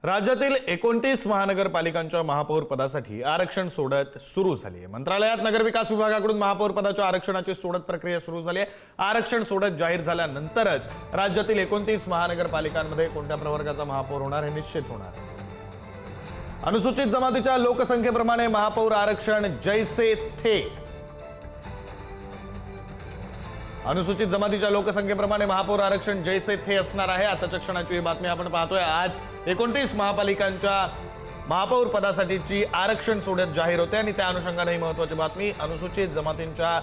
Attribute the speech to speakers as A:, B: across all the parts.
A: राज्यातील 29 महानगरपालिकांच्या महापौर पदासाठी आरक्षण सोडत सुरू झाली आहे। मंत्रालयात नगरविकास विभागाकडून महापौर पदाच्या आरक्षणाची सोडत प्रक्रिया सुरू झाली आहे। आरक्षण सोडत जाहीर झाल्यानंतरच राज्यातील 29 महानगरपालिकांमध्ये कोणत्या प्रवर्गाचा महापौर होणार हे निश्चित होणार आहे। अनुसूचित जमातीच्या लोकसंख्येप्रमाणे महापौर आरक्षण जैसे थे। अनुसूचित जमातीच्या लोकसंख्येप्रमाणे महापौर आरक्षण जैसे थे असणार आहे। आताच्या क्षणाची ही बातमी आपण पाहतोय। आज 29 महापालिकांच्या महापौर पदासाठीची आरक्षण सोडत जाहीर होते आणि त्या अनुषंगाने ही महत्त्वाची बातमी। अनुसूचित जमातींच्या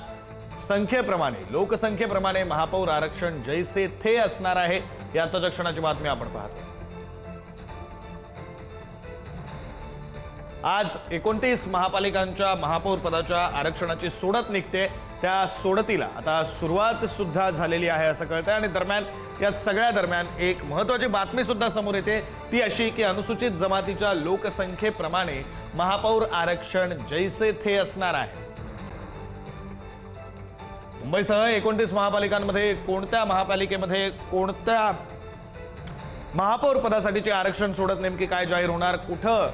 A: संख्येप्रमाणे लोकसंख्येप्रमाणे महापौर आरक्षण जैसे थे असणार आहे। या आताच्या क्षणाची बातमी आपण पाहतोय। आज 29 महापालिकांच्या महापौर पदाच्या आरक्षणाची सोडत निघते। त्या सोडतीला आता सुरुवात सुद्धा झालेली आहे असं कळतंय आणि दरम्यान या सगळ्या दरम्यान एक महत्त्वाची बातमी सुद्धा समोर येते, ती अशी की अनुसूचित जमातीच्या लोकसंख्येप्रमाणे महापौर आरक्षण जैसे थे असणार आहे। मुंबईसह 29 महापालिकांमध्ये कोणत्या महापालिकेमध्ये कोणत्या महापौर पदासाठीचे आरक्षण सोडत नेमकी काय जाहीर होणार, कुठं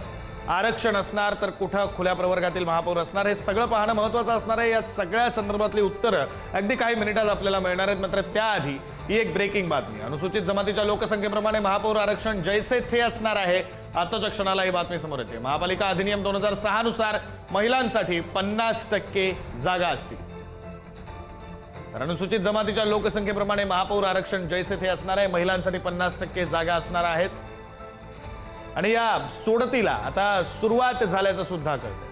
A: आरक्षण असणार तर कुठं खुल्या प्रवर्गातील महापौर असणार, हे सगळं पाहणं महत्त्वाचं असणार आहे। या सगळ्या संदर्भातली उत्तरं अगदी काही मिनिटात आपल्याला मिळणार आहेत। मात्र त्याआधी ही एक ब्रेकिंग बातमी। अनुसूचित जमातीच्या लोकसंख्येप्रमाणे महापौर आरक्षण जैसे थे असणार आहे। आताच्या क्षणाला ही बातमी समोर येते। महापालिका अधिनियम 2006 नुसार महिलांसाठी 50% जागा असतील। तर अनुसूचित जमातीच्या लोकसंख्येप्रमाणे महापौर आरक्षण जैसे थे असणार आहे। महिलांसाठी 50% जागा असणार आहेत आणि या सोडतीला आता सुरुवात झाल्याचं सुद्धा कळतंय।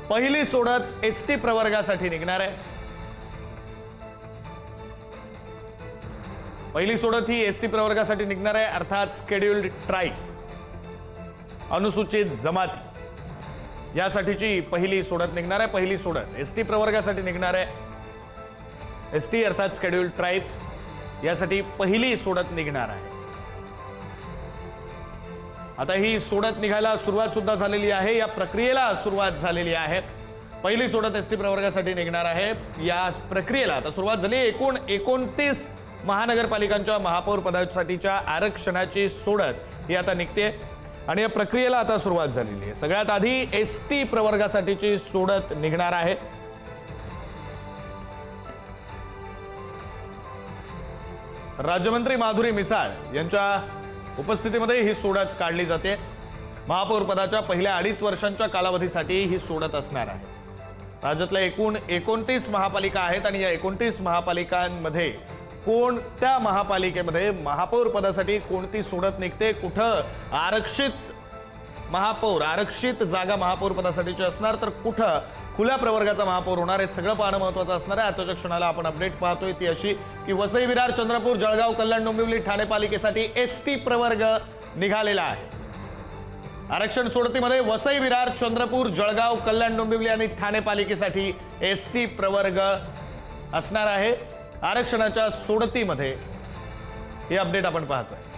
A: पहिली सोडत एसटी प्रवर्गासाठी निघणार आहे। पहिली सोडत ही एसटी प्रवर्गासाठी निघणार आहे, अर्थात शेड्यूल्ड ट्राईब अनुसूचित जमाती यासाठीची पहिली सोडत निघणार आहे। पहिली सोडत एसटी प्रवर्गासाठी निघणार आहे। एसटी अर्थात शेड्यूल्ड ट्राईब यासाठी पहिली सोडत निघणार आहे। आता ही सोडत निघायला सुरुवात सुद्धा झालेली आहे। या प्रक्रियेला सुरुवात झालेली आहे। पहिली सोडत एसटी प्रवर्गासाठी निघणार आहे। या प्रक्रियेला आता सुरुवात झाली। एकूण 29 महानगरपालिकांच्या महापौर पदासाठीच्या आरक्षणाची सोडत ही आता निघते आणि या प्रक्रियेला आता सुरुवात झालेली आहे। सगळ्यात आधी एसटी प्रवर्गासाठीची सोडत निघणार आहे। राज्यमंत्री माधुरी मिसाळ यांच्या उपस्थितीमध्ये ही सोडत काढली जाते। महापौर पदाच्या पहिल्या 2.5 वर्षांच्या कालावधीसाठी ही सोडत असणार आहे। राज्यातल्या एकूण 29 महापालिका आहेत आणि या 29 महापालिकांमध्ये कोणत्या महापालिकेमध्ये महापौर पदासाठी कोणती सोडत निघते, कुठं आरक्षित जागा महापौर पदासाठीची असणार तर कुठं खुल्या प्रवर्गाचा महापौर होणार, हे सगळं पाहणं महत्त्वाचं असणार आहे। आताच्या क्षणाला आपण अपडेट पाहतोय ती अशी की वसई विरार चंद्रपूर जळगाव कल्याण डोंबिवली ठाणे पालिकेसाठी एसटी प्रवर्ग निघालेला आहे। आरक्षण सोडतीमध्ये वसई विरार चंद्रपूर जळगाव कल्याण डोंबिवली आणि ठाणे पालिकेसाठी एसटी प्रवर्ग असणार आहे। आरक्षणाच्या सोडतीमध्ये हे अपडेट आपण पाहतोय।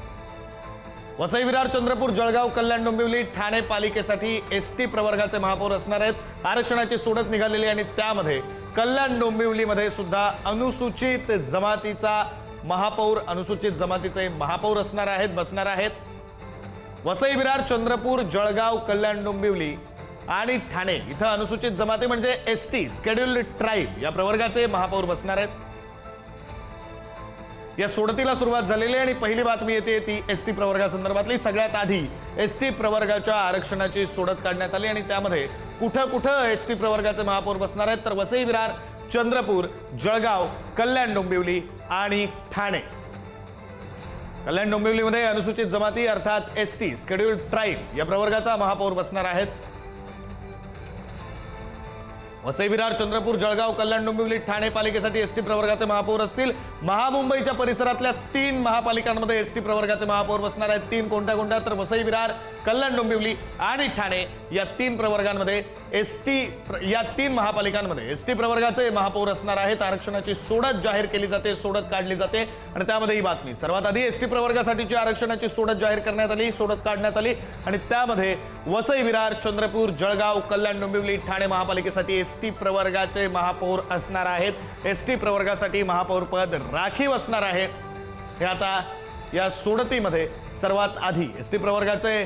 A: वसई विरार चंद्रपूर जळगाव कल्याण डोंबिवली ठाणे पालिकेसाठी एसटी प्रवर्गाचे महापौर असणार आहेत। आरक्षणाची सोडत निघालेली आणि त्यामध्ये कल्याण डोंबिवलीमध्ये सुद्धा अनुसूचित जमातीचा महापौर अनुसूचित जमातीचे महापौर बसणार आहेत। वसई विरार चंद्रपूर जळगाव कल्याण डोंबिवली आणि ठाणे इथं अनुसूचित जमाती म्हणजे एसटी शेड्यूल्ड ट्राईब या प्रवर्गाचे महापौर बसणार आहेत। या सोडतीला सुरुवात झालेली आणि पहिली बातमी येते ती एसटी प्रवर्गासंदर्भातली। सगळ्यात आधी एसटी प्रवर्गाच्या आरक्षणाची सोडत काढण्यात आली आणि त्यामध्ये कुठं कुठं एसटी प्रवर्गाचे महापौर बसणार आहेत तर वसई विरार चंद्रपूर जळगाव कल्याण डोंबिवली आणि ठाणे। कल्याण डोंबिवलीमध्ये अनुसूचित जमाती अर्थात एसटी शेड्यूल्ड ट्राईब या प्रवर्गाचा महापौर बसणार आहेत। वसई विरार चंद्रपूर जळगाव कल्याण डोंबिवली ठाणे पालिकेसाठी एसटी प्रवर्गाचे महापौर असतील। महामुंबईच्या परिसरातल्या 3 महापालिकांमध्ये एसटी प्रवर्गाचे महापौर बसणार आहेत। 3 कोणत्या तर वसई विरार कल्याण डोंबिवली आणि ठाणे या 3 प्रवर्गांमध्ये या 3 महापालिकांमध्ये एसटी प्रवर्गाचे महापौर असणार आहेत। आरक्षणाची सोडत जाहीर केली जाते, सोडत काढली जाते आणि त्यामध्ये ही बातमी सर्वात आधी एसटी प्रवर्गासाठीची आरक्षणाची सोडत जाहीर करण्यात आली, सोडत काढण्यात आली आणि त्यामध्ये वसई विरार चंद्रपूर जळगाव कल्याण डोंबिवली ठाणे महापालिकेसाठी एसटी प्रवर्गाचे महापौर असणार आहेत। एसटी प्रवर्गासाठी महापौर पद राखीव असणार आहे। हे आता या सोडतीमध्ये सर्वात आधी एसटी प्रवर्गाचे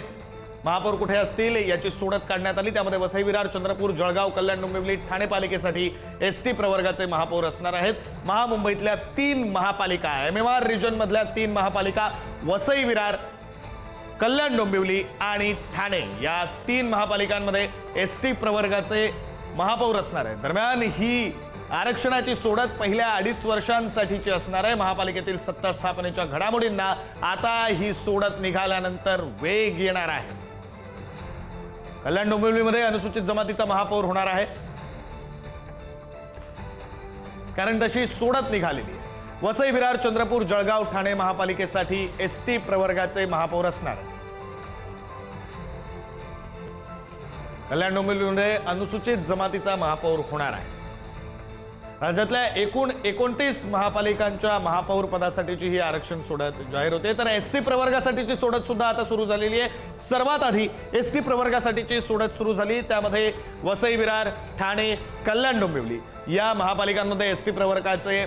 A: महापौर कुठे असतील याची सोडत काढण्यात आली। त्यामध्ये वसई विरार, चंद्रपूर, जळगाव, कल्याण, डोंबिवली, ठाणे पालिकेसाठी एसटी प्रवर्गाचे महापौर असणार आहेत। महामुंबईतल्या 3 महापालिका, MMR रिजन मधल्या 3 महापालिका, वसई विरार, कल्याण, डोंबिवली आणि ठाणे या 3 महापालिकांमध्ये एसटी प्रवर्गाचे महापौर असणार आहेत। दरम्यान ही आरक्षणाची सोडत पहिल्या 2.5 वर्षांसाठीची असणार आहे। महापालिकेतील सत्ता स्थापनेच्या घडामोडींना आता ही सोडत निघाल्यानंतर वेग येणार आहे। कल्याण डोंबिवलीमध्ये अनुसूचित जमातीचा महापौर होणार आहे, कारण तशी सोडत निघालेली आहे। वसई विरार, चंद्रपूर, जळगाव, ठाणे महापालिकेसाठी एसटी प्रवर्गाचे महापौर असणार आहे। कल्याण डोंबिवलीमध्ये अनुसूचित जमातीचा महापौर होणार आहे। राज्यातल्या एकूण 29 महापालिकांच्या महापौर पदासाठीची ही आरक्षण सोडत जाहीर होते। तर एससी प्रवर्गासाठीची सोडत सुद्धा आता सुरू झालेली आहे। सर्वात आधी एसटी प्रवर्गासाठीची सोडत सुरू झाली, त्यामध्ये वसई विरार, ठाणे, कल्याण डोंबिवली या महापालिकांमध्ये एसटी प्रवर्गाचे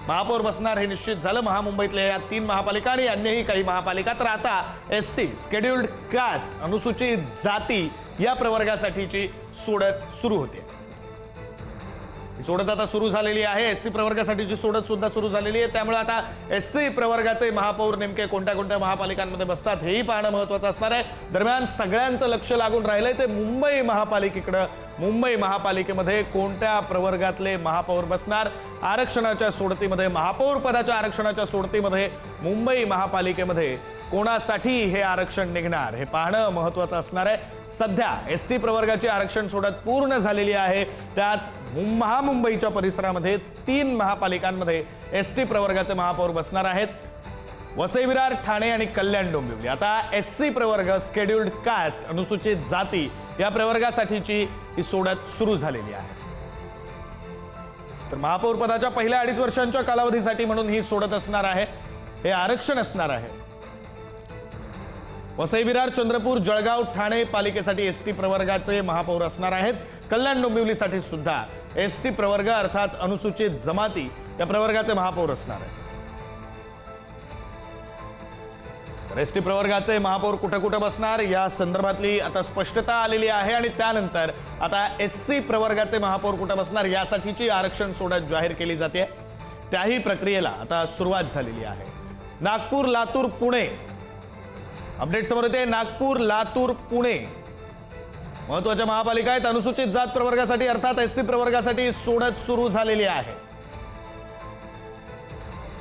A: महापौर बसणार हे निश्चित झालं। महामुंबईतल्या या 3 महापालिका आणि अन्यही काही महापालिका। तर आता एसटी शेड्युल्ड कास्ट अनुसूचित जाती या प्रवर्गासाठीची सोडत सुरू होते। सोडत आता सुरू झालेली आहे। एससी प्रवर्गासाठीची सोडत सुद्धा सुरू झालेली आहे। त्यामुळे आता एससी प्रवर्गाचे महापौर नेमके कोणत्या कोणत्या महापालिकांमध्ये बसतात हेही पाहणं महत्त्वाचं असणार आहे। दरम्यान सगळ्यांचं लक्ष लागून राहिलंय ते मुंबई महापालिकेकडे। मुंबई महापालिकेमध्ये कोणत्या प्रवर्गातले महापौर बसणार? आरक्षणाच्या सोडतीमध्ये, महापौर पदाच्या आरक्षणाच्या सोडतीमध्ये मुंबई महापालिकेमध्ये कोणासाठी हे आरक्षण निघणार हे पाहणं महत्त्वाचं असणार आहे। सध्या एसटी प्रवर्गाची आरक्षण सोडत पूर्ण झालेली आहे। त्यात महामुंबईच्या परिसरामध्ये 3 महापालिकांमध्ये एसटी प्रवर्गाचे महापौर बसणार आहेत, वसई विरार, ठाणे आणि कल्याण डोंबिवली। आता एससी प्रवर्ग शेड्युल्ड कास्ट अनुसूचित जाती या प्रवर्गासाठीची ही सोडत सुरू झालेली आहे। तर महापौर पदाच्या पहिल्या 2.5 वर्षांच्या कालावधीसाठी म्हणून ही सोडत असणार आहे, हे आरक्षण असणार आहे। वसई विरार, चंद्रपूर, जळगाव, ठाणे पालिकेसाठी एसटी प्रवर्गाचे महापौर असणार आहेत। कल्याण डोंबिवलीसाठी सुद्धा एसटी प्रवर्ग अर्थात अनुसूचित जमाती या प्रवर्गाचे महापौर असणार आहेत। एसटी प्रवर्गाचे महापौर कुठे कुठे बसणार या संदर्भातली आता स्पष्टता आलेली आहे आणि त्यानंतर आता एससी प्रवर्गाचे महापौर कुठे बसणार यासाठीची आरक्षण सोडत जाहीर केली जाते। त्याही प्रक्रियेला आता सुरुवात झालेली आहे। नागपूर, लातूर, पुणे अपडेट समोर येते। नागपूर, लातूर, पुणे महत्त्वाच्या महापालिका आहेत। अनुसूचित जात प्रवर्गासाठी अर्थात एससी प्रवर्गासाठी सोडत सुरू झालेली आहे।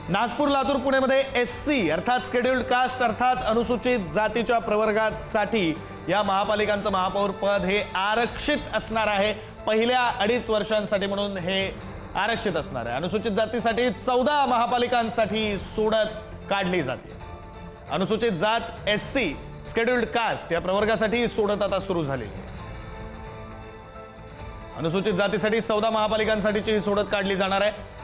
A: नागपूर, लातूर, पुणे मध्ये एससी अर्थात शेड्युल्ड कास्ट अर्थात अनुसूचित जातीच्या प्रवर्गासाठी या महापालिकांचं महापौर पद हे आरक्षित असणार आहे। पहिल्या 2.5 वर्षांसाठी म्हणून हे आरक्षित असणार आहे। अनुसूचित जातीसाठी 14 महापालिकांसाठी सोडत काढली जाते। अनुसूचित जात एससी शेड्युल्ड कास्ट या प्रवर्गासाठी सोडत आता सुरू झालेली आहे। अनुसूचित जातीसाठी 14 महापालिकांसाठीची सोडत काढली जाणार आहे।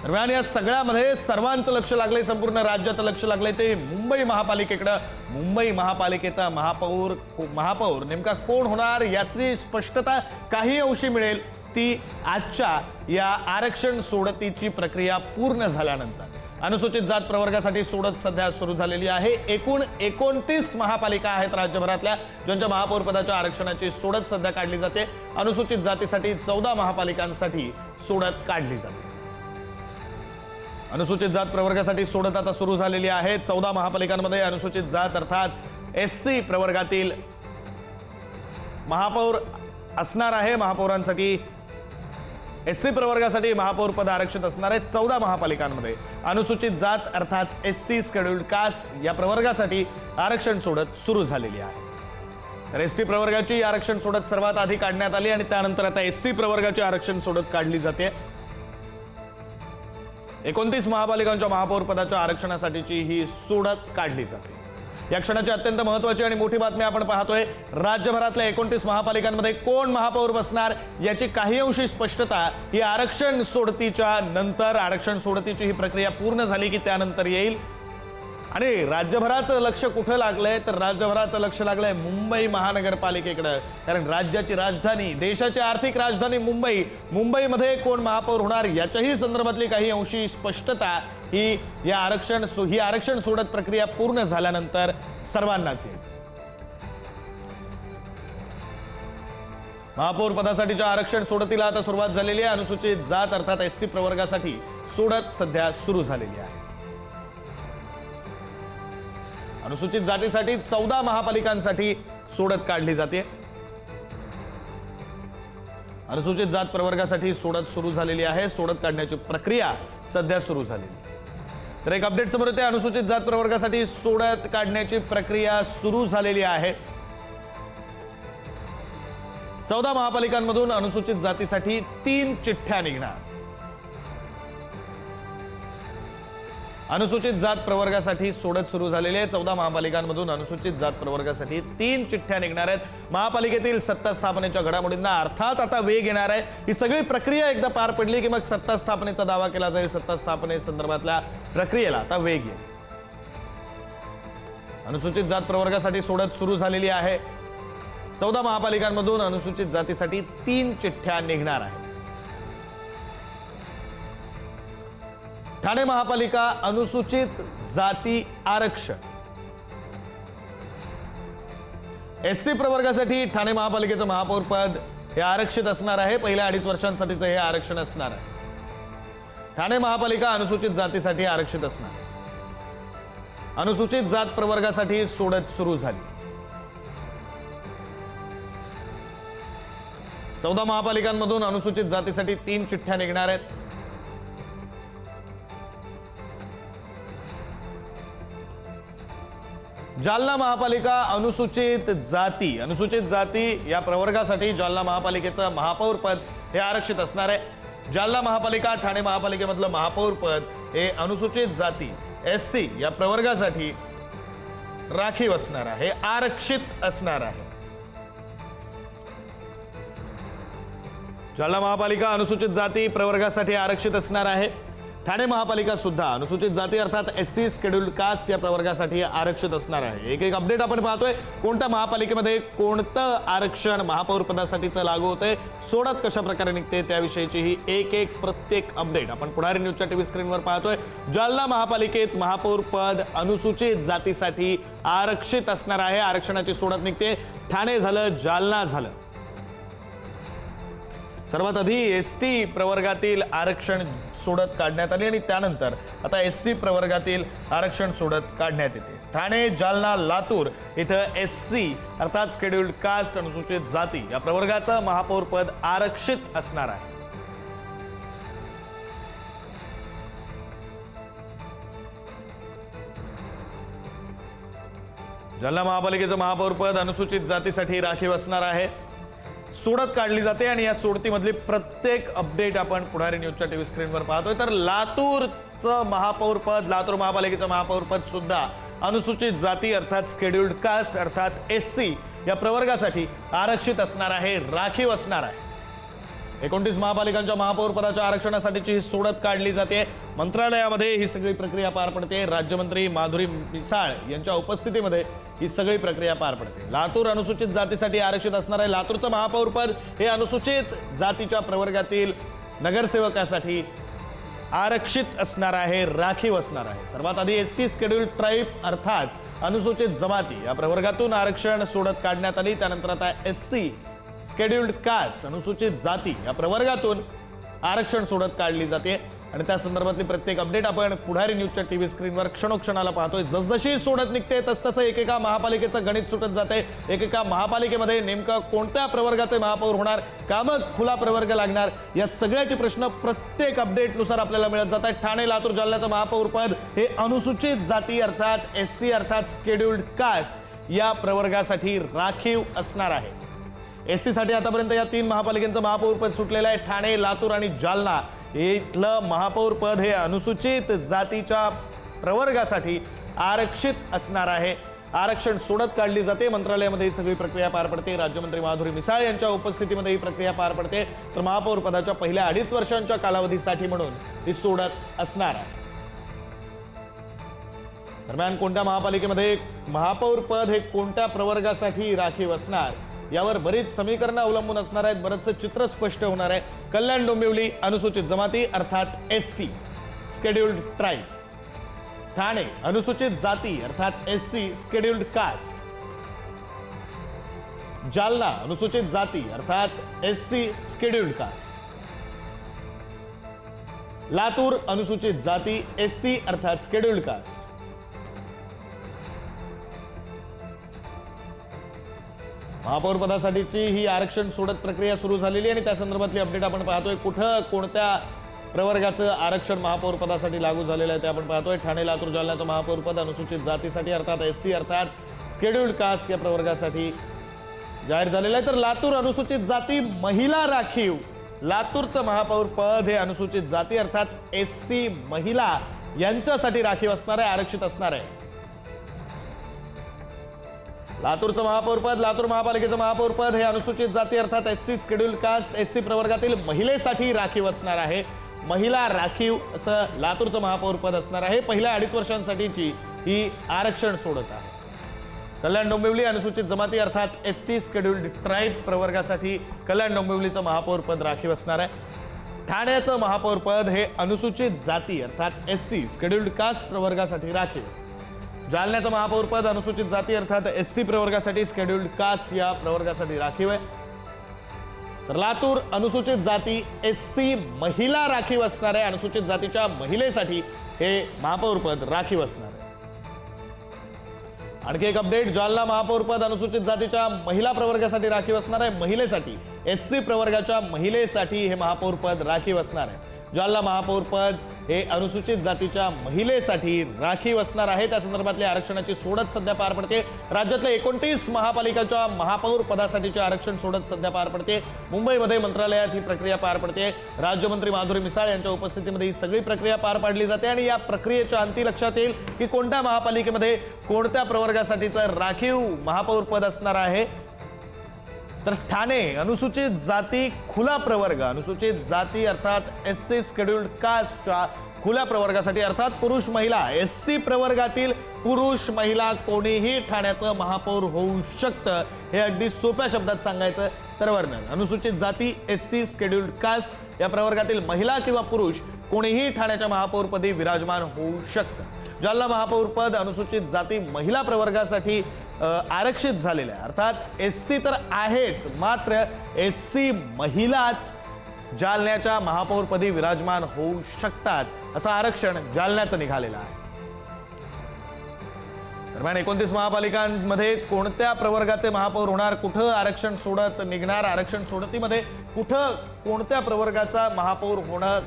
A: दरम्यान या सगळ्यामध्ये सर्वांचं लक्ष लागलंय, संपूर्ण राज्याचं लक्ष लागलंय ते मुंबई महापालिकेकडे। मुंबई महापालिकेचा महापौर नेमका कोण होणार याची स्पष्टता काही अंशी मिळेल ती आजच्या या आरक्षण सोडतीची प्रक्रिया पूर्ण झाल्यानंतर। अनुसूचित जात प्रवर्गासाठी सोडत सध्या सुरू झालेली आहे। एकूण 29 महापालिका आहेत राज्यभरातल्या ज्यांच्या महापौर पदाच्या आरक्षणाची सोडत सध्या काढली जाते। अनुसूचित जातीसाठी 14 महापालिकांसाठी सोडत काढली जाते। अनुसूचित जात प्रवर्गासाठी सोडत आता सुरू झालेली आहे। 14 महापालिकांमध्ये अनुसूचित जात अर्थात एससी प्रवर्गातील महापौर असणार आहे। महापौरांसाठी एससी प्रवर्गासाठी महापौर पद आरक्षित असणार आहे। 14 महापालिकांमध्ये अनुसूचित जात अर्थात एससी शेड्युल्ड कास्ट या प्रवर्गासाठी आरक्षण सोडत सुरू झालेली आहे। तर एसटी प्रवर्गाची आरक्षण सोडत सर्वात आधी काढण्यात आली आणि त्यानंतर आता एससी प्रवर्गाची आरक्षण सोडत काढली जाते। 29 महापालिकांच्या महापौर पदाच्या आरक्षणासाठीची ही सोडत काढली जाते। या क्षणाची अत्यंत महत्त्वाची आणि मोठी बातमी आपण पाहतोय। राज्यभरातल्या 29 महापालिकांमध्ये कोण महापौर बसणार याची काही अंशी स्पष्टता ही आरक्षण सोडतीच्या नंतर, आरक्षण सोडतीची ही प्रक्रिया पूर्ण झाली की त्यानंतर येईल। आणि राज्यभराचं लक्ष कुठं लागलंय तर राज्यभराचं लक्ष लागलंय मुंबई महानगरपालिकेकडे, कारण राज्याची राजधानी, देशाची आर्थिक राजधानी मुंबईमध्ये कोण महापौर होणार याच्याही संदर्भातली काही अंशी स्पष्टता ही आरक्षण सोडत प्रक्रिया पूर्ण झाल्यानंतर सर्वांनाच येईल. महापौर पदासाठीच्या आरक्षण सोडतीला आता सुरुवात झालेली आहे. अनुसूचित जात अर्थात एससी प्रवर्गासाठी सोडत सध्या सुरू झालेली आहे. अनुसूचित जातीसाठी 14 महापालिकांसाठी सोडत काढली जाते. अनुसूचित जात प्रवर्गासाठी सोडत सुरू झालेली आहे. सोडत काढण्याची प्रक्रिया सध्या सुरू झालेली. तर एक अपडेट समोर येते. अनुसूचित जात प्रवर्गासाठी सोडत काढण्याची प्रक्रिया सुरू झालेली आहे. 14 महापालिकांमधून अनुसूचित जातीसाठी 3 चिठ्ठ्या निघणार. अनुसूचित जात प्रवर्गासाठी सोडत सुरू झालेली आहे. 14 महापालिकांमधून अनुसूचित जात प्रवर्गासाठी 3 चिठ्ठ्या निघणार आहेत. महापालिकेतील सत्ता स्थापनेच्या घडामोडींना अर्थात आता वेग येणार आहे. ही सगळी प्रक्रिया एकदा पार पडली की मग सत्ता स्थापनेचा दावा केला जाईल. सत्ता स्थापनेसंदर्भातल्या प्रक्रियेला आता वेग येईल. अनुसूचित जात प्रवर्गासाठी सोडत सुरू झालेली आहे. 14 महापालिकांमधून अनुसूचित जातीसाठी 3 चिठ्ठ्या निघणार आहेत. ठाणे महापालिका अनुसूचित जाती आरक्षण. एससी प्रवर्गासाठी ठाणे महापालिकेचं महापौर पद हे आरक्षित असणार आहे. पहिल्या 2.5 वर्षांसाठीचं हे आरक्षण असणार आहे. ठाणे महापालिका अनुसूचित जातीसाठी आरक्षित असणार. अनुसूचित जात प्रवर्गासाठी सोडत सुरू झाली. 14 महापालिकांमधून अनुसूचित जातीसाठी 3 चिठ्ठ्या निघणार आहेत. जालना महापालिका अनुसूचित जाती या प्रवर्गासाठी जालना महापालिकेचं महापौर पद हे आरक्षित असणार आहे. जालना महापालिका ठाणे महापालिकेमधलं महापौर पद हे अनुसूचित जाती एससी या प्रवर्गासाठी राखीव असणार आहे, आरक्षित असणार आहे. जालना महापालिका अनुसूचित जाती प्रवर्गासाठी आरक्षित असणार आहे. ठाणे महापालिका सुद्धा अनुसूचित जाती अर्थात एससी शेड्यूल्ड कास्ट या प्रवर्गासाठी आरक्षित असणार आहे. एक अपडेट आपण पाहतोय. कोणत्या महापालिकेमध्ये कोणतं आरक्षण महापौर पदासाठीचं लागू होतंय, सोडत कशा प्रकारे निघते त्याविषयीची ही एक प्रत्येक अपडेट आपण पुढारी न्यूजच्या टीव्ही स्क्रीनवर पाहतोय. जालना महापालिकेत महापौर पद अनुसूचित जातीसाठी आरक्षित असणार आहे. आरक्षणाची सोडत निघते. ठाणे झालं, जालना झालं. सर्वात आधी एसटी प्रवर्गातील आरक्षण सोडत काढण्यात आली आणि त्यानंतर आता एससी प्रवर्गातील आरक्षण सोडत काढण्यात येते. ठाणे, जालना, लातूर इथं एससी अर्थात शेड्यूल्ड कास्ट अनुसूचित जाती या प्रवर्गाचं महापौर पद आरक्षित असणार आहे. जालना महापालिकेचं महापौर पद अनुसूचित जातीसाठी राखीव असणार आहे. सोडत काढली जाते आणि या सोडतीमधली प्रत्येक अपडेट आपण पुढारी न्यूजच्या टीव्ही स्क्रीनवर पाहतोय. तर लातूरचं महापौर पद, लातूर महापालिकेचं महापौर पद सुद्धा अनुसूचित जाती अर्थात शेड्यूल्ड कास्ट अर्थात एससी या प्रवर्गासाठी आरक्षित असणार आहे, राखीव असणार आहे. 29 महापालिकांच्या महापौर पदाच्या आरक्षणासाठीची ही सोडत काढली जाते. मंत्रालयामध्ये ही सगळी प्रक्रिया पार पडते. राज्यमंत्री माधुरी मिसाळ यांच्या उपस्थितीमध्ये ही सगळी प्रक्रिया पार पडते. लातूर अनुसूचित जातीसाठी आरक्षित असणार आहे. लातूरचं महापौर पद हे अनुसूचित जातीच्या प्रवर्गातील नगरसेवकासाठी आरक्षित असणार आहे, राखीव असणार आहे. सर्वात आधी एसटी शेड्यूल्ड ट्राईब अर्थात अनुसूचित जमाती या प्रवर्गातून आरक्षण सोडत काढण्यात आली. त्यानंतर आता एससी शेड्यूल्ड कास्ट अनुसूचित जाती या प्रवर्गातून आरक्षण सोडत काढली जाते आणि त्या संदर्भातली प्रत्येक अपडेट आपण पुढारी न्यूजच्या टीव्ही स्क्रीनवर क्षणोक्षणाला पाहतोय. जसजशी सोडत निघते तसतसं एकेका महापालिकेचं गणित सुटत जाते. एकेका महापालिकेमध्ये नेमकं कोणत्या प्रवर्गाचे महापौर होणार, का मग खुला प्रवर्ग लागणार, या सगळ्याचे प्रश्न प्रत्येक अपडेटनुसार आपल्याला मिळत जात आहेत. ठाणे, लातूर, जालन्याचं महापौर पद हे अनुसूचित जाती अर्थात एससी अर्थात शेड्यूल्ड कास्ट या प्रवर्गासाठी राखीव असणार आहे. एससी साठी आतापर्यंत या 3 महापालिकांचं महापौर पद सुटलेलं आहे. ठाणे, लातूर आणि जालना इथलं महापौर पद हे अनुसूचित जातीच्या प्रवर्गासाठी आरक्षित असणार आहे. आरक्षण सोडत काढली जाते. मंत्रालयामध्ये ही सगळी प्रक्रिया पार पडते. राज्यमंत्री माधुरी मिसाळ यांच्या उपस्थितीमध्ये ही प्रक्रिया पार पडते. तर महापौर पदाच्या पहिल्या 2.5 वर्षांच्या कालावधीसाठी म्हणून ही सोडत असणार आहे. दरम्यान कोणत्या महापालिकेमध्ये महापौर पद हे कोणत्या प्रवर्गासाठी राखीव असणार यावर बरीच समीकरणं अवलंबून असणार आहेत. बरंचसं चित्र स्पष्ट होणार आहे. कल्याण डोंबिवली अनुसूचित जमाती अर्थात एसटी स्केड्युल्ड ट्राईब, ठाणे अनुसूचित जाती अर्थात एससी स्केड्युल्ड कास्ट, जालना अनुसूचित जाती अर्थात एससी स्केड्युल्ड कास्ट, लातूर अनुसूचित जाती एससी अर्थात स्केड्युल्ड कास्ट, महापौर पदासाठीची ही आरक्षण सोडत प्रक्रिया सुरू झालेली आणि त्या संदर्भातली अपडेट आपण पाहतोय. कुठं कोणत्या प्रवर्गाचं आरक्षण महापौर पदासाठी लागू झालेलं आहे ते आपण पाहतोय. ठाणे, लातूर, जालन्याचं महापौर पद अनुसूचित जातीसाठी अर्थात एससी अर्थात स्केड्युल्ड कास्ट या प्रवर्गासाठी जाहीर झालेलं आहे. तर लातूर अनुसूचित जाती महिला राखीव, लातूरचं महापौर पद हे अनुसूचित जाती अर्थात एससी महिला यांच्यासाठी राखीव असणार आहे, आरक्षित असणार आहे. लातूरचं महापौर पद, लातूर महापालिकेचं महापौर पद हे अनुसूचित जाती अर्थात एससी स्केड्युल्ड कास्ट एससी प्रवर्गातील महिलेसाठी राखीव असणार आहे. महिला राखीव असं लातूरचं महापौर पद असणार आहे. पहिल्या 2.5 वर्षांसाठीची ही आरक्षण सोडत आहे. कल्याण डोंबिवली अनुसूचित जमाती अर्थात एसटी स्केड्युल्ड ट्राईब प्रवर्गासाठी कल्याण डोंबिवलीचं महापौर पद राखीव असणार आहे. ठाण्याचं महापौर पद हे अनुसूचित जाती अर्थात एससी स्केड्युल्ड कास्ट प्रवर्गासाठी राखीव. जालन्याचं महापौर पद अनुसूचित जाती अर्थात एससी प्रवर्गासाठी स्केड्युल्ड कास्ट या प्रवर्गासाठी राखीव आहे. तर लातूर अनुसूचित जाती एससी महिला राखीव असणार आहे. अनुसूचित जातीच्या महिलेसाठी हे महापौर पद राखीव असणार आहे. आणखी एक अपडेट, जालना महापौर पद अनुसूचित जातीच्या महिला प्रवर्गासाठी राखीव असणार आहे. महिलेसाठी एससी प्रवर्गाच्या महिलेसाठी हे महापौर पद राखीव असणार आहे. जालना महापौर पद हे अनुसूचित जातीच्या महिलेसाठी राखीव असणार आहे. त्या संदर्भातली आरक्षणाची सोडत सध्या पार पडते. राज्यातल्या 29 महापालिकांच्या महापौर पदासाठीचे आरक्षण सोडत सध्या पार पडते. मुंबईमध्ये मंत्रालयात ही प्रक्रिया पार पडते. राज्यमंत्री माधुरी मिसाळ यांच्या उपस्थितीमध्ये ही सगळी प्रक्रिया पार पाडली जाते आणि या प्रक्रियेच्या अंती लक्षात येईल की कोणत्या महापालिकेमध्ये कोणत्या प्रवर्गासाठीचं राखीव महापौर पद असणार आहे. तर ठाणे अनुसूचित जाती खुला प्रवर्ग, अनुसूचित जाती अर्थात एससी स्केड्युल्ड कास्टच्या खुल्या प्रवर्गासाठी अर्थात पुरुष महिला एससी प्रवर्गातील पुरुष महिला कोणीही ठाण्याचं महापौर होऊ शकतं. हे अगदी सोप्या शब्दात सांगायचं तर वर्णन, अनुसूचित जाती एससी स्केड्युल्ड कास्ट या प्रवर्गातील महिला किंवा पुरुष कोणीही ठाण्याच्या महापौरपदी विराजमान होऊ शकतं. जालना महापौर पद अनुसूचित जाती महिला प्रवर्गासाठी आरक्षित झालेल्या अर्थात एससी तर आहेच, मात्र एससी महिलाच जालन्याच्या महापौरपदी विराजमान होऊ शकतात असं आरक्षण जालन्याचं निघालेलं आहे. दरम्यान 29 महापालिकांमध्ये कोणत्या प्रवर्गाचे महापौर होणार, कुठं आरक्षण सोडत निघणार, आरक्षण सोडतीमध्ये कुठं कोणत्या प्रवर्गाचा महापौर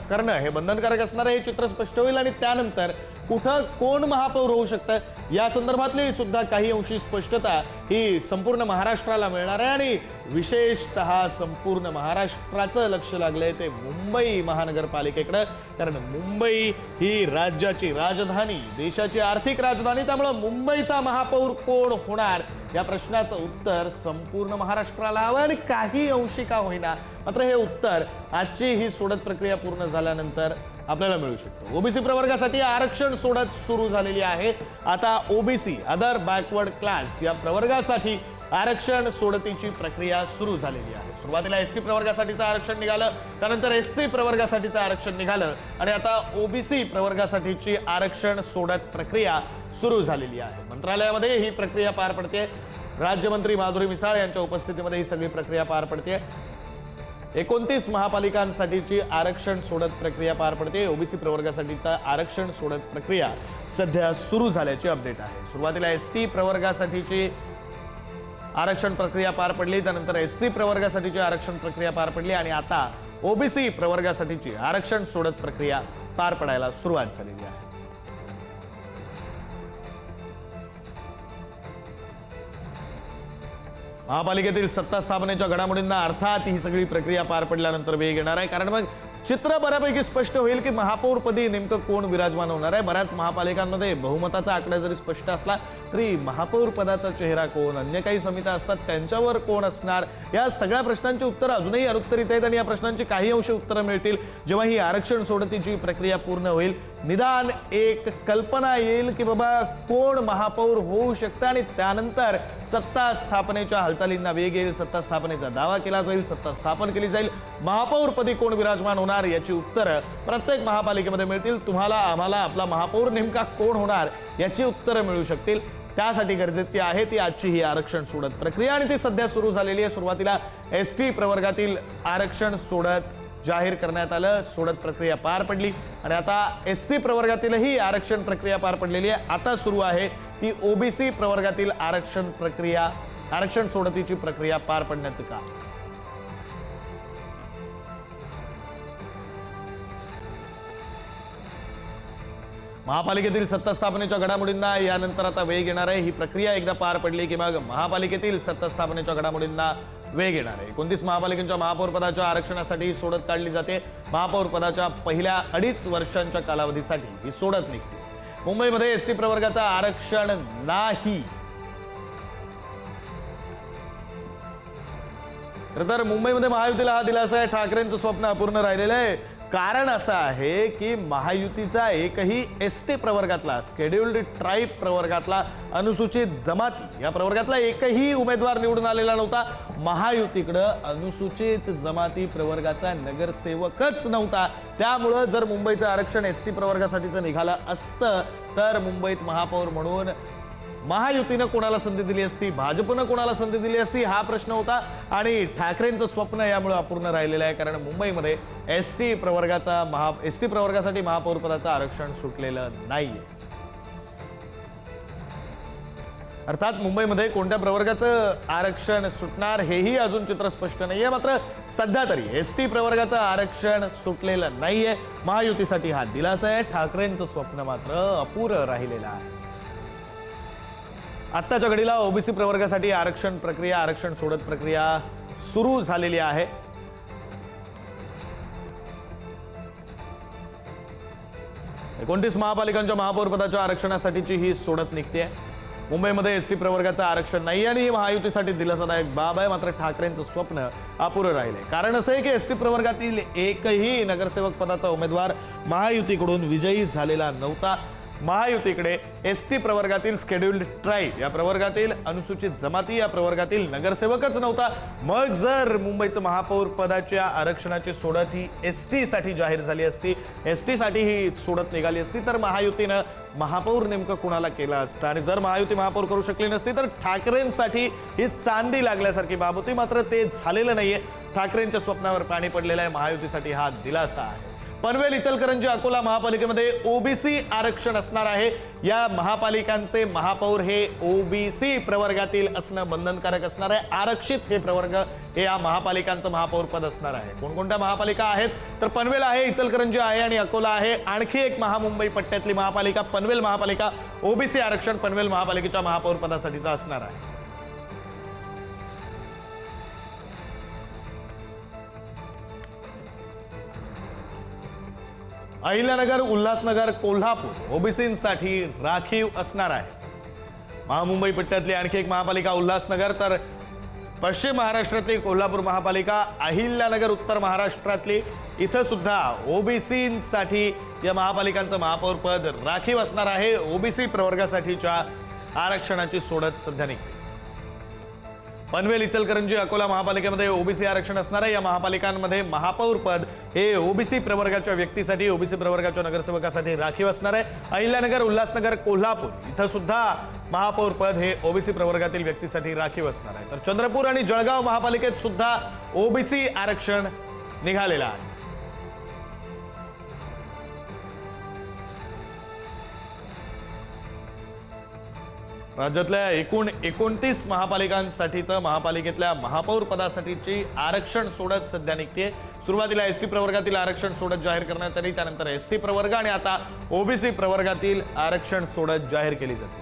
A: करणं हे बंधनकारक असणार आहे, हे चित्र स्पष्ट होईल आणि त्यानंतर कुठं कोण महापौर होऊ शकतं या संदर्भातली सुद्धा काही अंशी स्पष्टता ही संपूर्ण महाराष्ट्राला मिळणार आहे. आणि विशेषतः संपूर्ण महाराष्ट्राचं लक्ष लागलंय ते मुंबई महानगरपालिकेकडे, कारण मुंबई ही राज्याची राजधानी, देशाची आर्थिक राजधानी, त्यामुळे मुंबईचा महापौर कोण होणार या प्रश्नाचं उत्तर संपूर्ण महाराष्ट्राला हवं आणि काही अंशी का होईना मात्र हे उत्तर आजची ही सोडत प्रक्रिया पूर्ण झाल्यानंतर आपल्याला मिळू शकतो. ओबीसी प्रवर्गासाठी आरक्षण सोडत सुरू झालेली आहे. आता ओबीसी अदर बॅकवर्ड क्लास या प्रवर्गासाठी आरक्षण सोडतीची प्रक्रिया सुरू झालेली आहे. सुरुवातीला एसटी प्रवर्गासाठीचं आरक्षण निघालं, त्यानंतर एससी प्रवर्गासाठीचं आरक्षण निघालं आणि आता ओबीसी प्रवर्गासाठीची आरक्षण सोडत प्रक्रिया सुरू झालेली आहे. मंत्रालयामध्ये ही प्रक्रिया पार पडते. राज्यमंत्री माधुरी मिसाळ यांच्या उपस्थितीमध्ये ही सगळी प्रक्रिया पार पडते. 29 महापालिकांसाठीची आरक्षण सोडत प्रक्रिया पार पडते. ओबीसी प्रवर्गासाठीचा आरक्षण सोडत प्रक्रिया सध्या सुरू झाल्याची अपडेट आहे. सुरुवातीला एसटी प्रवर्गासाठीची आरक्षण प्रक्रिया पार पडली, त्यानंतर एससी प्रवर्गासाठीची आरक्षण प्रक्रिया पार पडली आणि आता ओबीसी प्रवर्गासाठीची आरक्षण सोडत प्रक्रिया पार पडायला सुरुवात झालेली आहे. महापालिकेतील सत्ता स्थापनेच्या घडामोडींना अर्थात ही सगळी प्रक्रिया पार पडल्यानंतर वेग येणार आहे, कारण मग चित्र बऱ्यापैकी स्पष्ट होईल की महापौरपदी नेमकं कोण विराजमान होणार आहे. बऱ्याच महापालिकांमध्ये बहुमताचा आकडा जरी स्पष्ट असला तरी महापौर पदाचा चेहरा कोण, अन्य काही समित्या असतात त्यांच्यावर कोण असणार, या सगळ्या प्रश्नांची उत्तरं अजूनही अनुत्तरित आहेत आणि या प्रश्नांची काही अंश उत्तरं मिळतील जेव्हा ही आरक्षण सोडतीची प्रक्रिया पूर्ण होईल. निदान एक कल्पना येईल की बाबा कोण महापौर होऊ शकतं आणि त्यानंतर सत्ता स्थापनेच्या हालचालींना वेग येईल, सत्ता स्थापनेचा दावा केला जाईल, सत्ता स्थापन केली जाईल, महापौरपदी कोण विराजमान होणार याची उत्तरं प्रत्येक महापालिकेमध्ये मिळतील. तुम्हाला आम्हाला आपला महापौर नेमका कोण होणार याची उत्तरं मिळू शकतील. त्यासाठी गरजेची आहे ती आजची ही आरक्षण सोडत प्रक्रिया आणि ती सध्या सुरू झालेली आहे. सुरुवातीला एसटी प्रवर्गातील आरक्षण सोडत जाहीर करण्यात आलं, सोडत प्रक्रिया पार पडली आणि आता एससी प्रवर्गातीलही आरक्षण प्रक्रिया पार पडलेली आहे. आता सुरू आहे ती ओबीसी प्रवर्गातील आरक्षण प्रक्रिया, आरक्षण सोडतीची प्रक्रिया पार पडण्याचं काम. महापालिकेतील सत्ता स्थापनेच्या घडामोडींना यानंतर आता वेग येणार आहे. ही प्रक्रिया एकदा पार पडली की मग महापालिकेतील सत्ता स्थापनेच्या घडामोडींना वेग येणार आहे. 29 महापालिकांच्या महापौर पदाच्या आरक्षणासाठी सोडत काढली जाते. महापौर पदाच्या पहिल्या 2.5 वर्षांच्या कालावधीसाठी ही सोडत निघते. मुंबईमध्ये एसटी प्रवर्गाचं आरक्षण नाही. तर मुंबईमध्ये महायुतीला हा दिलासा आहे. ठाकरेंचं स्वप्न अपूर्ण राहिलेलं आहे. कारण असं आहे की महायुतीचा एकही एसटी प्रवर्गातला, शेड्युल्ड ट्राईब प्रवर्गातला, अनुसूचित जमाती या प्रवर्गातला एकही उमेदवार निवडून आलेला नव्हता. महायुतीकडं अनुसूचित जमाती प्रवर्गाचा नगरसेवकच नव्हता. त्यामुळं जर मुंबईचं आरक्षण एसटी प्रवर्गासाठीचं निघालं असतं तर मुंबईत महापौर म्हणून महायुतीनं कोणाला संधी दिली असती, भाजपनं कोणाला संधी दिली असती हा प्रश्न होता. आणि ठाकरेंचं स्वप्न यामुळे अपूर्ण राहिलेलं आहे. कारण मुंबईमध्ये एसटी प्रवर्गासाठी महापौर पदाचं आरक्षण सुटलेलं नाहीये. अर्थात मुंबईमध्ये कोणत्या प्रवर्गाचं आरक्षण सुटणार हेही अजून चित्र स्पष्ट नाहीये. मात्र सध्या तरी एसटी प्रवर्गाचं आरक्षण सुटलेलं नाहीये. महायुतीसाठी हा दिलासा आहे. ठाकरेंचं स्वप्न मात्र अपुरं राहिलेलं आहे. आत्ताच्या घडीला ओबीसी प्रवर्गासाठी आरक्षण प्रक्रिया, आरक्षण सोडत प्रक्रिया सुरू झालेली आहे. एकोणतीस महापालिकांच्या महापौर पदाच्या आरक्षणासाठीची ही सोडत निघते. मुंबईमध्ये एसटी प्रवर्गाचं आरक्षण नाही आणि ही महायुतीसाठी दिलासादायक बाब आहे. मात्र ठाकरेंचं स्वप्न अपुरं राहिले. कारण असं आहे की एसटी प्रवर्गातील एकही नगरसेवक पदाचा उमेदवार महायुतीकडून विजयी झालेला नव्हता. महायुतीकडे एसटी प्रवर्गातील शेड्युल्ड ट्राईब या प्रवर्गातील, अनुसूचित जमाती या प्रवर्गातील नगरसेवकच नव्हता. मग जर मुंबईचं महापौर पदाच्या आरक्षणाची सोडत ही एसटी साठी जाहीर झाली असती, एसटी साठी ही सोडत निघाली असती तर महायुतीनं महापौर नेमकं कुणाला केलं असतं. आणि जर महायुती महापौर करू शकली नसती तर ठाकरेंसाठी ही चांदी लागल्यासारखी बाब होती. मात्र ते झालेलं नाहीये. ठाकरेंच्या स्वप्नावर पाणी पडलेलं आहे. महायुतीसाठी हा दिलासा आहे. पनवेल, इचलकरंजी, अकोला महापालिकेमध्ये ओबीसी आरक्षण असणार आहे. या महापालिकांचे महापौर हे ओबीसी प्रवर्गातील असणं बंधनकारक असणार आहे. आरक्षित हे प्रवर्ग हे या महापालिकांचं महापौर पद असणार आहे. कोणकोणत्या महापालिका आहेत तर पनवेल आहे, इचलकरंजी आहे आणि अकोला आहे. आणखी एक महामुंबई पट्ट्यातली महापालिका पनवेल महापालिका, ओबीसी आरक्षण पनवेल महापालिकेच्या महापौर पदासाठीचं असणार आहे. अहिल्यानगर, उल्हासनगर, कोल्हापूर ओबीसींसाठी राखीव असणार आहे. महामुंबई पट्ट्यातली आणखी एक महापालिका उल्हासनगर, तर पश्चिम महाराष्ट्रातली कोल्हापूर महापालिका, अहिल्यानगर उत्तर महाराष्ट्रातली, इथं सुद्धा ओबीसींसाठी या महापालिकांचं महापौर पद राखीव असणार आहे. ओबीसी प्रवर्गासाठीच्या आरक्षणाची सोडत सध्या निघते. पनवेल, इचलकरंजी, अकोला महापालिकेमध्ये ओबीसी आरक्षण असणार आहे. या महापालिकांमध्ये महापौर पद हे ओबीसी प्रवर्गाच्या व्यक्तीसाठी, ओबीसी प्रवर्गाच्या नगरसेवकासाठी राखीव असणार आहे. अहिल्यानगर, उल्हासनगर, कोल्हापूर इथं सुद्धा महापौर पद हे ओबीसी प्रवर्गातील व्यक्तीसाठी राखीव असणार आहे. तर चंद्रपूर आणि जळगाव महापालिकेत सुद्धा ओबीसी आरक्षण निघालेलं आहे. राज्यातल्या एकूण 29 महापालिकांसाठीचं महापालिकेतल्या महापौर पदासाठीची आरक्षण सोडत सध्या निघते. सुरुवातीला एसटी प्रवर्गातील आरक्षण सोडत जाहीर करण्यात आली, त्यानंतर एससी प्रवर्ग आणि आता ओबीसी प्रवर्गातील आरक्षण सोडत जाहीर केली जाते.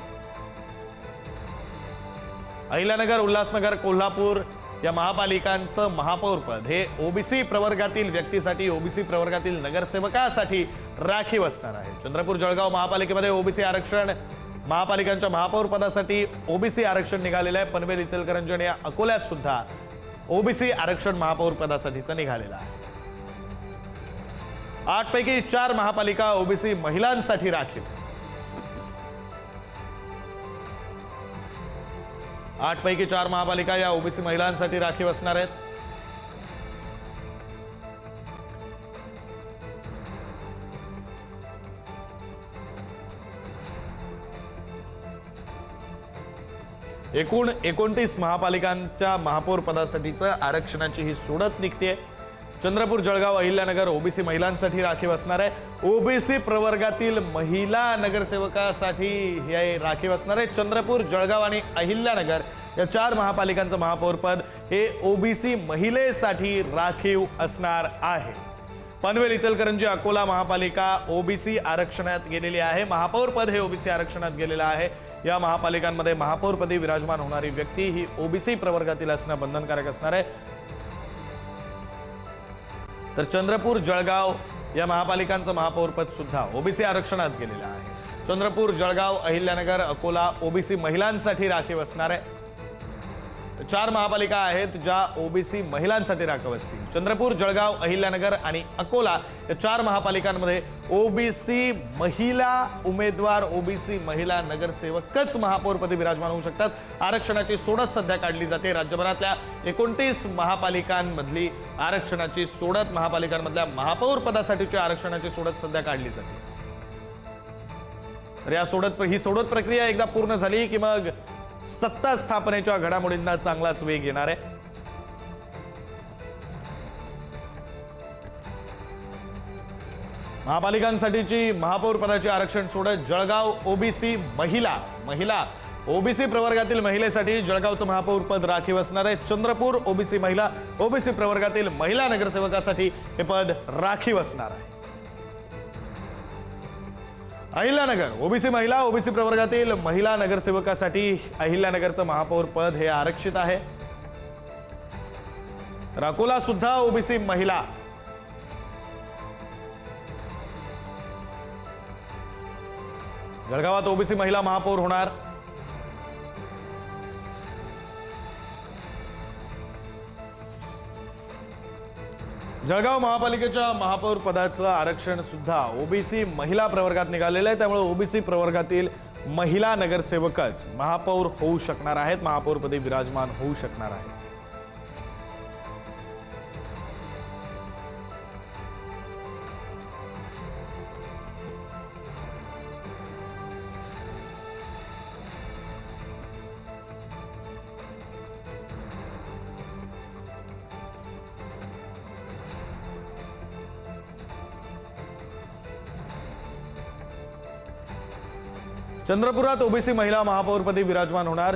A: अहिल्यानगर, उल्हासनगर, कोल्हापूर या महापालिकांचं महापौर पद हे ओबीसी प्रवर्गातील व्यक्तीसाठी, ओबीसी प्रवर्गातील नगरसेवकासाठी राखीव असणार आहे. चंद्रपूर, जळगाव महापालिकेमध्ये ओबीसी आरक्षण, महापालिकांच्या महापौर पदासाठी ओबीसी आरक्षण निघालेलं आहे. पनवेल, इचलकरंजी आणि अकोल्यात सुद्धा ओबीसी आरक्षण महापौर पदासाठीचं निघालेलं आहे. 8 पैकी 4 महापालिका ओबीसी महिलांसाठी राखीव. 8 पैकी 4 महापालिका या ओबीसी महिलांसाठी राखीव असणार आहेत. एकूण 29 महापालिकांच्या महापौर पदासाठीचं आरक्षणाची ही सोडत निघते. चंद्रपूर, जळगाव, अहिल्यानगर ओबीसी महिलांसाठी राखीव असणार आहे. ओबीसी प्रवर्गातील महिला नगरसेवकासाठी हे राखीव असणार आहे. चंद्रपूर, जळगाव आणि अहिल्यानगर या 4 महापालिकांचं महापौर पद हे ओबीसी महिलेसाठी राखीव असणार आहे. पनवेल, इचलकरंजी, अकोला महापालिका ओबीसी आरक्षणात गेलेली आहे. महापौर पद हे ओबीसी आरक्षणात गेलेलं आहे. या महापालिकांमध्ये महापौरपदी विराजमान होणारी व्यक्ती ही ओबीसी प्रवर्गातील असणं बंधनकारक असणार आहे. तर चंद्रपूर, जळगाव या महापालिकांचं महापौर पद सुद्धा ओबीसी आरक्षणात गेलेलं आहे. चंद्रपूर, जळगाव, अहिल्यानगर, अकोला ओबीसी महिलांसाठी राखीव असणार आहे. 4 महापालिका आहेत ज्या ओबीसी महिलांसाठी राखीव असतील. चंद्रपूर, जळगाव, अहिल्यानगर आणि अकोला या 4 महापालिकांमध्ये ओबीसी महिला उमेदवार, ओबीसी महिला नगरसेवकच महापौरपदी विराजमान होऊ शकतात. आरक्षणाची सोडत सध्या काढली जाते. राज्यभरातल्या 29 महापालिकांमधली आरक्षणाची सोडत, महापालिकांमधल्या महापौर पदासाठीची आरक्षणाची सोडत सध्या काढली जाते. तर ही सोडत प्रक्रिया एकदा पूर्ण झाली की मग सत्ता स्थापनेच्या घडामोडींना चांगलाच वेग येणार आहे. महापालिकांसाठीची महापौर पदाची आरक्षण सोडत जळगाव ओबीसी महिला ओबीसी प्रवर्गातील महिलेसाठी जळगावचं महापौर पद राखीव असणार आहे. चंद्रपूर ओबीसी प्रवर्गातील महिला नगरसेवकासाठी हे पद राखीव असणार आहे. अहिल्यानगर ओबीसी प्रवर्गातील महिला नगरसेवकासाठी अहिल्यानगरचं महापौर पद हे आरक्षित आहे. अकोला सुद्धा ओबीसी महिला, जळगावात ओबीसी महिला महापौर होणार. जळगाव महापालिकेच्या महापौर पदाचं आरक्षण सुद्धा ओबीसी महिला प्रवर्गात निघालेलं आहे. त्यामुळे ओबीसी प्रवर्गातील महिला नगरसेवकच महापौर होऊ शकणार आहेत, महापौरपदी विराजमान होऊ शकणार आहेत. चंद्रपुरात ओबीसी महिला महापौरपदी विराजमान होणार.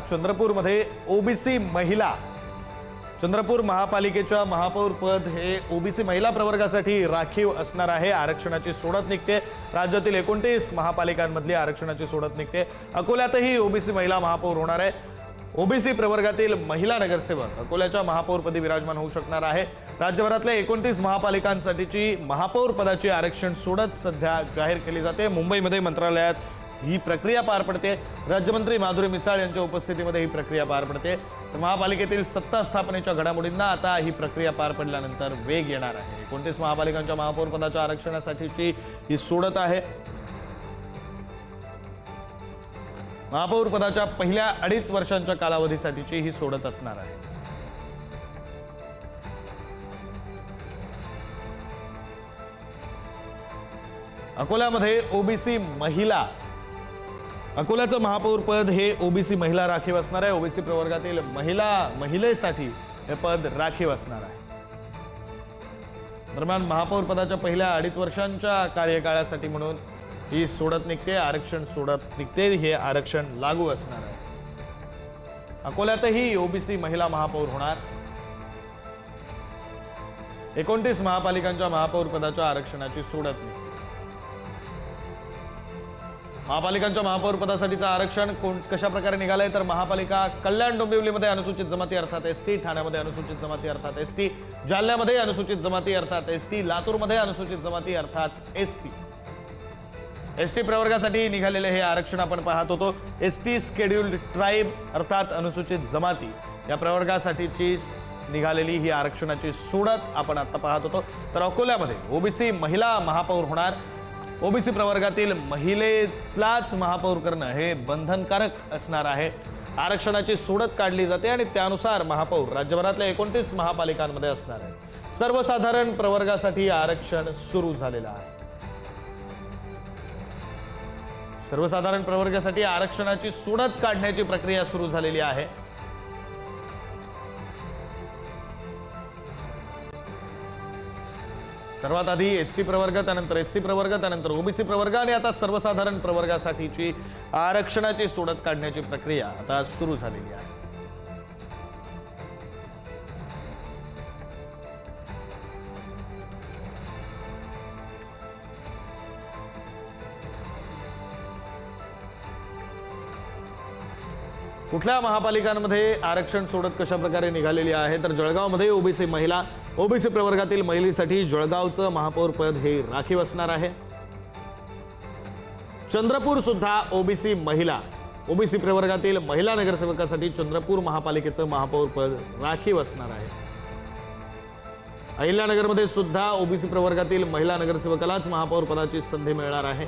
A: चंद्रपूर महापालिकेच्या महापौर पद हे ओबीसी महिला प्रवर्गासाठी राखीव असणार आहे. आरक्षणाची सोडत निघते. राज्यातील 29 महापालिकांमधली आरक्षणाची सोडत निघते. अकोल्यातही ओबीसी महिला महापौर होणार आहे. ओबीसी प्रवर्गातील महिला नगरसेवक अकोल्याच्या महापौरपदी विराजमान होऊ शकणार आहे. राज्यभरातल्या 29 महापालिकांसाठीची महापौर पदाची आरक्षण सोडत सध्या जाहीर केली जाते. मुंबईमध्ये मंत्रालयात ही प्रक्रिया पार पडते. राज्यमंत्री माधुरी मिसाळ यांच्या उपस्थितीमध्ये ही प्रक्रिया पार पडते. महापालिकेतील सत्ता स्थापनेच्या घडामोडींना आता ही प्रक्रिया पार पडल्यानंतर वेग येणार आहे. 29 महापालिकांच्या महापौर पदाच्या आरक्षणासाठीची ही सोडत आहे. महापौर पदाच्या पहिल्या 2.5 वर्षांच्या कालावधीसाठीची ही सोडत असणार आहे. अकोल्यामध्ये ओबीसी महिला, अकोल्याचं महापौर पद हे ओबीसी महिला राखीव असणार आहे. ओबीसी प्रवर्गातील महिलेसाठी हे पद राखीव असणार आहे. दरम्यान महापौर पदाच्या पहिल्या 2.5 वर्षांच्या कार्यकाळासाठी म्हणून ही सोडत निघते, आरक्षण सोडत निघते. हे आरक्षण लागू असणार आहे. अकोल्यातही ओबीसी महिला महापौर होणार. 29 महापालिकांच्या महापौर पदाच्या आरक्षणाची सोडत निघते. महापालिकांच्या महापौर पदासाठीचं आरक्षण कशा प्रकारे निघालंय तर महापालिका कल्याण डोंबिवलीमध्ये अनुसूचित जमाती अर्थात एसटी, ठाण्यामध्ये अनुसूचित जमाती अर्थात एसटी, जालन्यामध्ये अनुसूचित जमाती अर्थात एसटी, लातूरमध्ये अनुसूचित जमाती अर्थात एसटी. एसटी प्रवर्गासाठी निघालेले हे आरक्षण आपण पाहत होतो. एसटी स्केड्युल्ड ट्राइब अर्थात अनुसूचित जमाती या प्रवर्गासाठीची निघालेली ही आरक्षणाची सोडत आपण आता पाहत होतो. तर अकोल्यामध्ये ओबीसी महिला महापौर होणार. ओबीसी प्रवर्गातील महिलेलाच महापौर करणं हे बंधनकारक असणार आहे. आरक्षणाची सोडत काढली जाते आणि त्यानुसार महापौर राज्यभरातल्या 29 महापालिकांमध्ये असणार आहे. सर्वसाधारण प्रवर्गासाठी आरक्षण सुरू झालेलं आहे. सर्वसाधारण प्रवर्गासाठी आरक्षणाची सोडत काढण्याची प्रक्रिया सुरू झालेली आहे. सर्वात आधी एसटी प्रवर्ग, त्यानंतर एससी प्रवर्ग, त्यानंतर ओबीसी प्रवर्ग आणि आता सर्वसाधारण प्रवर्गासाठीची आरक्षणाची सोडत काढण्याची प्रक्रिया आता सुरू झालेली आहे. कुठल्या महापालिकांमध्ये आरक्षण सोडत कशा प्रकारे निघालेली आहे तर जळगावमध्ये ओबीसी महिला, ओबीसी प्रवर्गातील महिलेसाठी जळगावचं महापौर पद हे राखीव असणार आहे. चंद्रपूर सुद्धा ओबीसी महिला, ओबीसी प्रवर्गातील महिला नगरसेवकासाठी चंद्रपूर महापालिकेचं महापौर पद राखीव असणार आहे. अहिल्यानगरमध्ये सुद्धा ओबीसी प्रवर्गातील महिला नगरसेवकालाच महापौर पदाची संधी मिळणार आहे.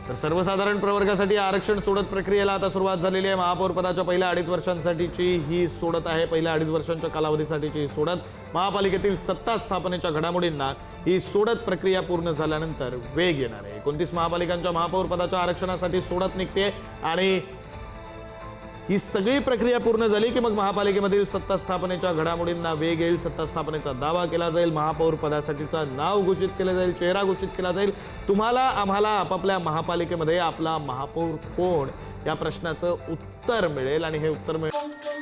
A: तर सर्वसाधारण प्रवर्गासाठी आरक्षण सोडत प्रक्रियेला आता सुरुवात झालेली आहे. महापौर पदाच्या पहिल्या 2.5 वर्षांसाठीची ही सोडत आहे. पहिल्या 2.5 वर्षांच्या कालावधीसाठीची ही सोडत. महापालिकेतील सत्ता स्थापनेच्या घडामोडींना ही सोडत प्रक्रिया पूर्ण झाल्यानंतर वेग येणार आहे. 29 महापालिकांच्या महापौर पदाच्या आरक्षणासाठी सोडत निघते आणि ही सगळी प्रक्रिया पूर्ण झाली की मग महापालिकेमधील सत्ता स्थापनेच्या घडामोडींना वेग येईल. सत्ता स्थापनेचा दावा केला जाईल. महापौर पदासाठीचं नाव घोषित केलं जाईल, चेहरा घोषित केला जाईल. तुम्हाला आम्हाला आपापल्या महापालिकेमध्ये आपला महापौर कोण या प्रश्नाचं उत्तर मिळेल आणि हे उत्तर मिळेल